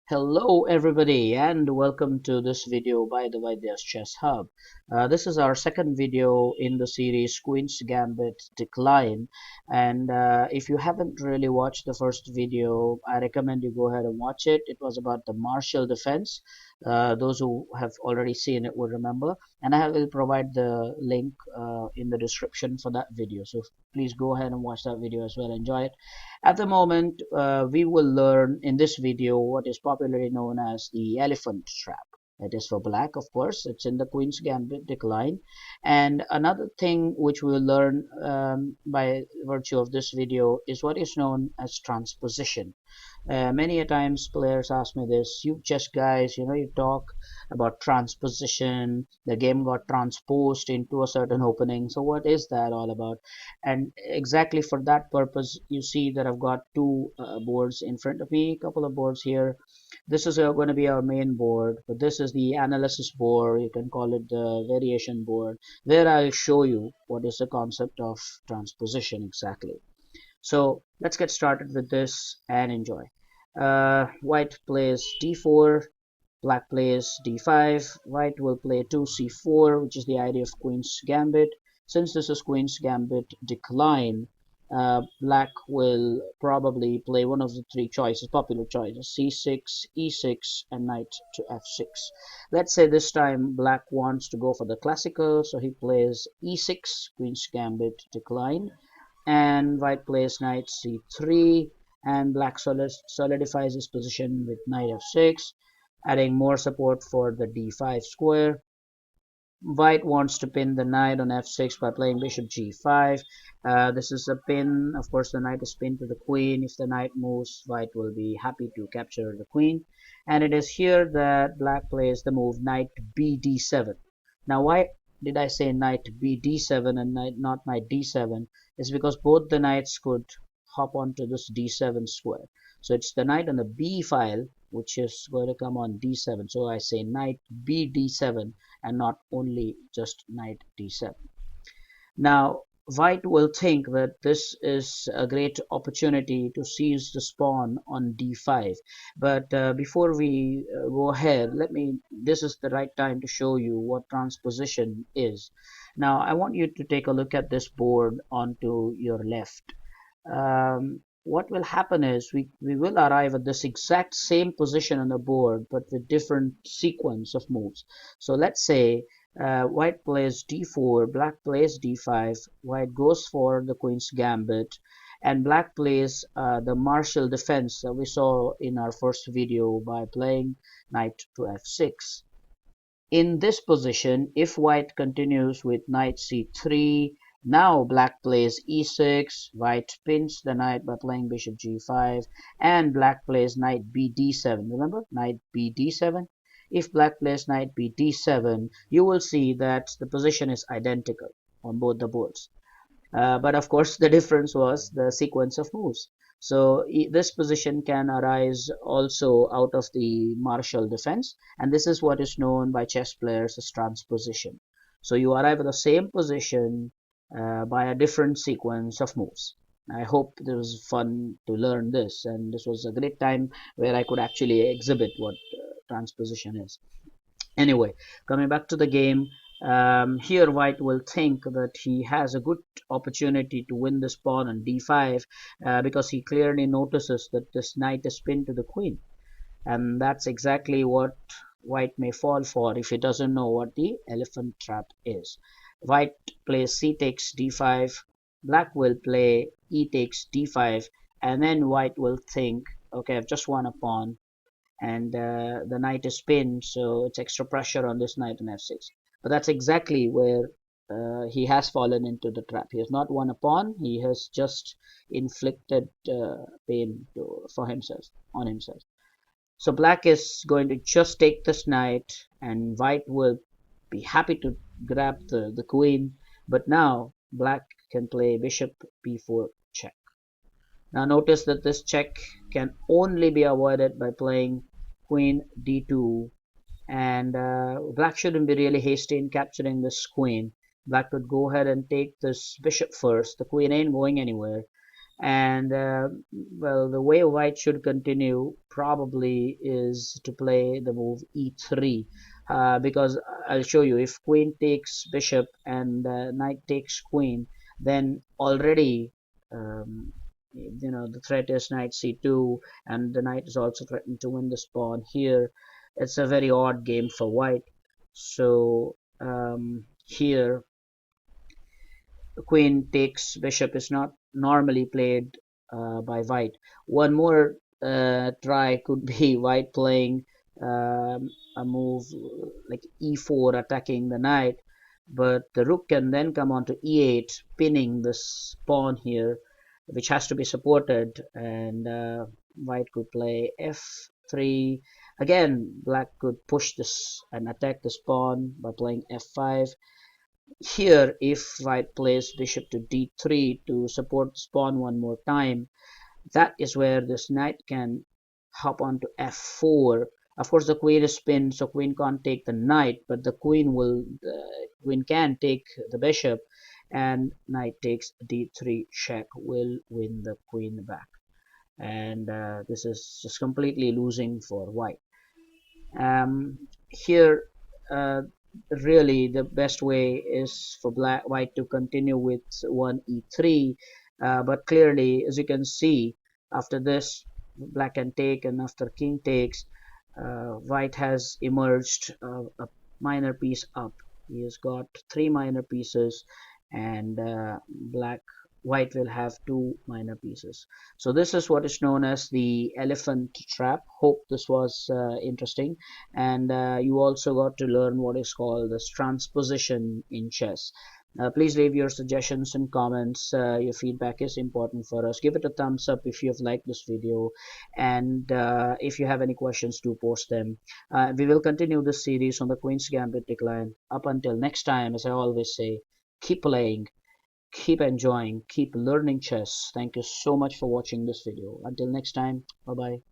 Hello everybody and welcome to this video by the Vaidya's Chess Hub. This is our second video in the series Queen's Gambit Decline, and if you haven't really watched the first video, I recommend you go ahead and watch it. It was about the martial defense. Those who have already seen it will remember, and I will provide the link in the description for that video, so please go ahead and watch that video as well. Enjoy it. At the moment, we will learn in this video what is popularly known as the elephant trap. It is for black, of course. It's in the Queen's Gambit Decline. And another thing which we will learn by virtue of this video is what is known as transposition. Many a times players ask me this, you chess guys, you talk about transposition, the game got transposed into a certain opening. So what is that all about? And exactly for that purpose, you see that I've got two boards in front of me, a couple of boards here. This is going to be our main board, but this is the analysis board. You can call it the variation board, where I'll show you what is the concept of transposition exactly. So let's get started with this and enjoy. White plays d4, black plays d5. White will play 2c4, which is the idea of Queen's Gambit. Since this is Queen's Gambit Decline, black will probably play one of the three choices, popular choices, c6, e6, and knight to f6. Let's say this time black wants to go for the classical, so he plays e6, Queen's Gambit Decline, and white plays knight c3, and black solidifies his position with knight f6, adding more support for the d5 square. White wants to pin the knight on f6 by playing bishop g5. This is a pin. Of course, the knight is pinned to the queen. If the knight moves, white will be happy to capture the queen. And it is here that black plays the move knight b d7. Now, why did I say knight b d7 and not knight d7? It's because both the knights could hop onto this d7 square. So it's the knight on the b file which is going to come on d7. So I say knight b d7 and not only just knight d7. Now, white will think that this is a great opportunity to seize the pawn on d5. But before we go ahead, this is the right time to show you what transposition is. Now, I want you to take a look at this board onto your left. What will happen is we will arrive at this exact same position on the board, but with different sequence of moves. So let's say white plays d4, black plays d5, white goes for the Queen's Gambit, and black plays the martial defense that we saw in our first video by playing knight to f6. In this position, if white continues with knight c3, now black plays e6, white pins the knight by playing bishop g5, and black plays knight b d7. Remember, knight b d7? If black plays knight b d7, you will see that the position is identical on both the boards. But of course, the difference was the sequence of moves. So this position can arise also out of the martial defense, and this is what is known by chess players as transposition. So you arrive at the same position by a different sequence of moves. I hope it was fun to learn this, and this was a great time where I could actually exhibit what transposition is. Anyway, coming back to the game, here white will think that he has a good opportunity to win this pawn on d5 because he clearly notices that this knight is pinned to the queen, and that's exactly what white may fall for if he doesn't know what the elephant trap is. White plays c takes d5, black will play e takes d5, and then white will think, okay, I've just won a pawn, and the knight is pinned, so it's extra pressure on this knight on f6. But that's exactly where he has fallen into the trap. He has not won a pawn, he has just inflicted pain for himself, on himself. So black is going to just take this knight, and white will be happy to grab the queen, but now black can play bishop b4 check. Now notice that this check can only be avoided by playing queen d2, and black shouldn't be really hasty in capturing this queen. Black could go ahead and take this bishop first. The queen ain't going anywhere, And well, the way white should continue probably is to play the move e3, because I'll show you, if queen takes bishop and knight takes queen, then already the threat is knight c2, and the knight is also threatened to win the pawn here. It's a very odd game for white. So here queen takes bishop is not normally played by white. One more try could be white playing a move like e4, attacking the knight, but the rook can then come on to e8, pinning this pawn here, which has to be supported, and white could play f3. Again, black could push this and attack this pawn by playing f5. Here, if white plays bishop to d3 to support this pawn one more time, that is where this knight can hop on to f4. Of course, the queen is pinned, so queen can't take the knight, but the queen can take the bishop, and knight takes d3 check will win the queen back. And this is just completely losing for white. Here, uh, really the best way is for white to continue with 1 e3, but clearly, as you can see, after this black can take, and after king takes, white has emerged a minor piece up. He has got 3 minor pieces, and white will have 2 minor pieces. So this is what is known as the elephant trap. Hope this was interesting, and you also got to learn what is called this transposition in chess. Please leave your suggestions and comments. Your feedback is important for us. Give it a thumbs up if you've liked this video, and if you have any questions, do post them. We will continue this series on the Queen's Gambit decline. Up until next time, as I always say, keep playing, keep enjoying, keep learning chess. Thank you so much for watching this video. Until next time, bye bye.